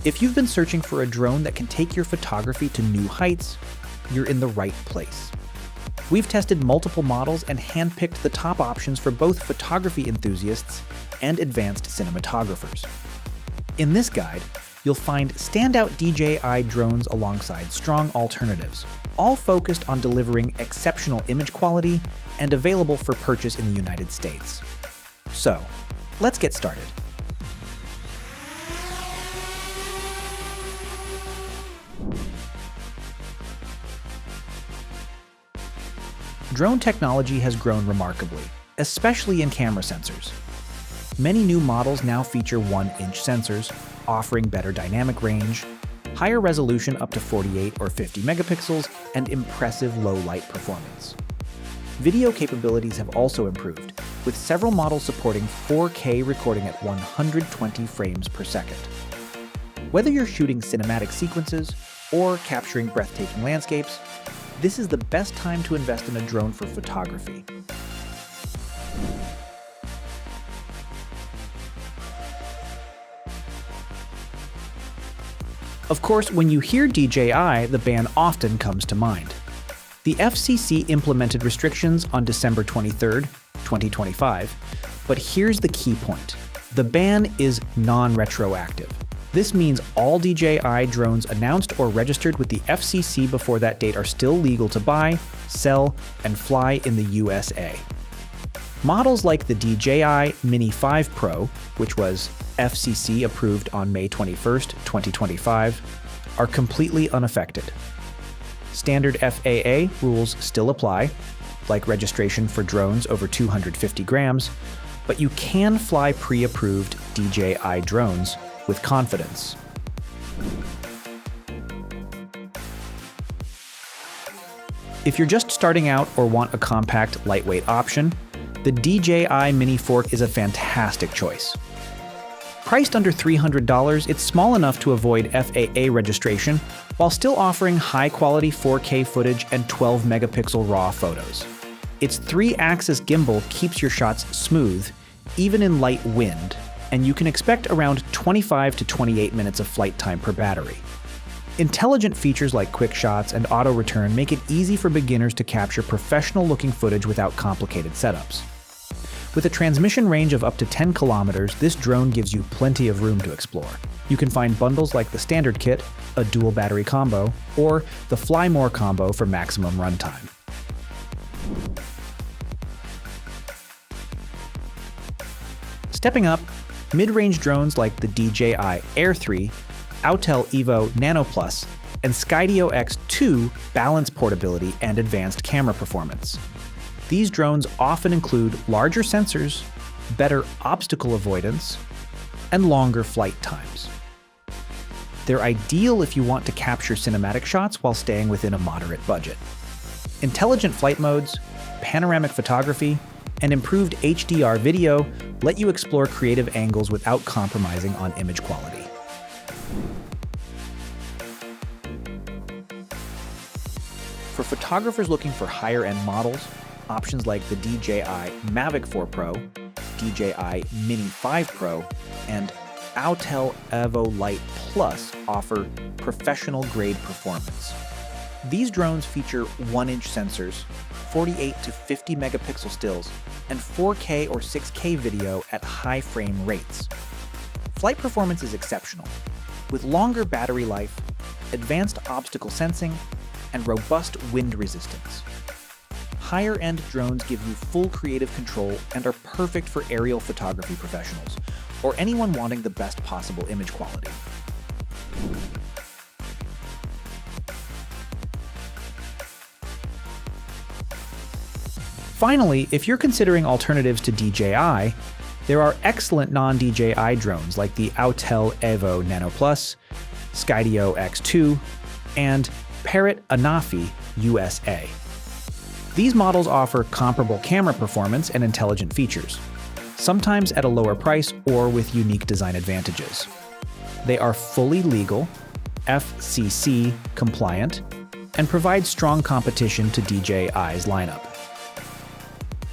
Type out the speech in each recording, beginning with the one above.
If you've been searching for a drone that can take your photography to new heights, you're in the right place. We've tested multiple models and handpicked the top options for both photography enthusiasts and advanced cinematographers. In this guide, you'll find standout DJI drones alongside strong alternatives, all focused on delivering exceptional image quality and available for purchase in the United States. So, let's get started. Drone technology has grown remarkably, especially in camera sensors. Many new models now feature 1-inch sensors, offering better dynamic range, higher resolution up to 48 or 50 megapixels, and impressive low light performance. Video capabilities have also improved, with several models supporting 4K recording at 120 frames per second. Whether you're shooting cinematic sequences or capturing breathtaking landscapes, this is the best time to invest in a drone for photography. Of course, when you hear DJI, the ban often comes to mind. The FCC implemented restrictions on December 23, 2025, but here's the key point. The ban is non-retroactive. This means all DJI drones announced or registered with the FCC before that date are still legal to buy, sell, and fly in the USA. Models like the DJI Mini 5 Pro, which was FCC approved on May 21, 2025, are completely unaffected. Standard FAA rules still apply, like registration for drones over 250 grams, but you can fly pre-approved DJI drones with confidence. If you're just starting out or want a compact, lightweight option, the DJI Mini Fork is a fantastic choice. Priced under $300, it's small enough to avoid FAA registration while still offering high-quality 4K footage and 12-megapixel RAW photos. Its 3-axis gimbal keeps your shots smooth, even in light wind, and you can expect around 25 to 28 minutes of flight time per battery. Intelligent features like quick shots and auto return make it easy for beginners to capture professional-looking footage without complicated setups. With a transmission range of up to 10 kilometers, this drone gives you plenty of room to explore. You can find bundles like the standard kit, a dual battery combo, or the Fly More combo for maximum runtime. Stepping up, mid-range drones like the DJI Air 3, Autel EVO Nano Plus, and Skydio X2 balance portability and advanced camera performance. These drones often include larger sensors, better obstacle avoidance, and longer flight times. They're ideal if you want to capture cinematic shots while staying within a moderate budget. Intelligent flight modes, panoramic photography, and improved HDR video let you explore creative angles without compromising on image quality. For photographers looking for higher-end models, options like the DJI Mavic 4 Pro, DJI Mini 5 Pro, and Autel EVO Lite Plus offer professional-grade performance. These drones feature 1-inch sensors, 48 to 50 megapixel stills, and 4K or 6K video at high frame rates. Flight performance is exceptional, with longer battery life, advanced obstacle sensing, and robust wind resistance. Higher-end drones give you full creative control and are perfect for aerial photography professionals, or anyone wanting the best possible image quality. Finally, if you're considering alternatives to DJI, there are excellent non-DJI drones like the Autel EVO Nano Plus, Skydio X2, and Parrot Anafi USA. These models offer comparable camera performance and intelligent features, sometimes at a lower price or with unique design advantages. They are fully legal, FCC compliant, and provide strong competition to DJI's lineup.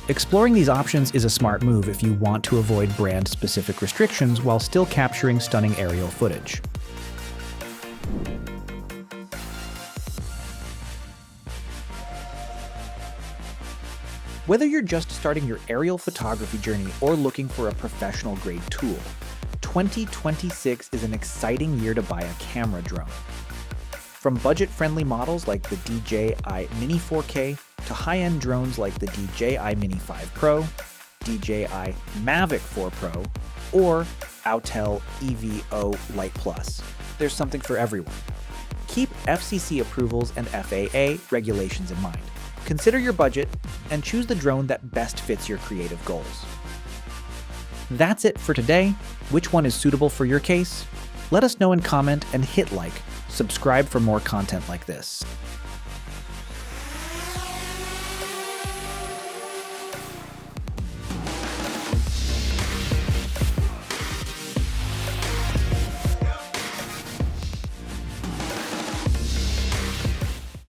Exploring these options is a smart move if you want to avoid brand-specific restrictions while still capturing stunning aerial footage. Whether you're just starting your aerial photography journey or looking for a professional-grade tool, 2026 is an exciting year to buy a camera drone. From budget-friendly models like the DJI Mini 4K to high-end drones like the DJI Mini 5 Pro, DJI Mavic 4 Pro, or Autel EVO Lite Plus, there's something for everyone. Keep FCC approvals and FAA regulations in mind. Consider your budget and choose the drone that best fits your creative goals. That's it for today. Which one is suitable for your case? Let us know in comment and hit like. Subscribe for more content like this.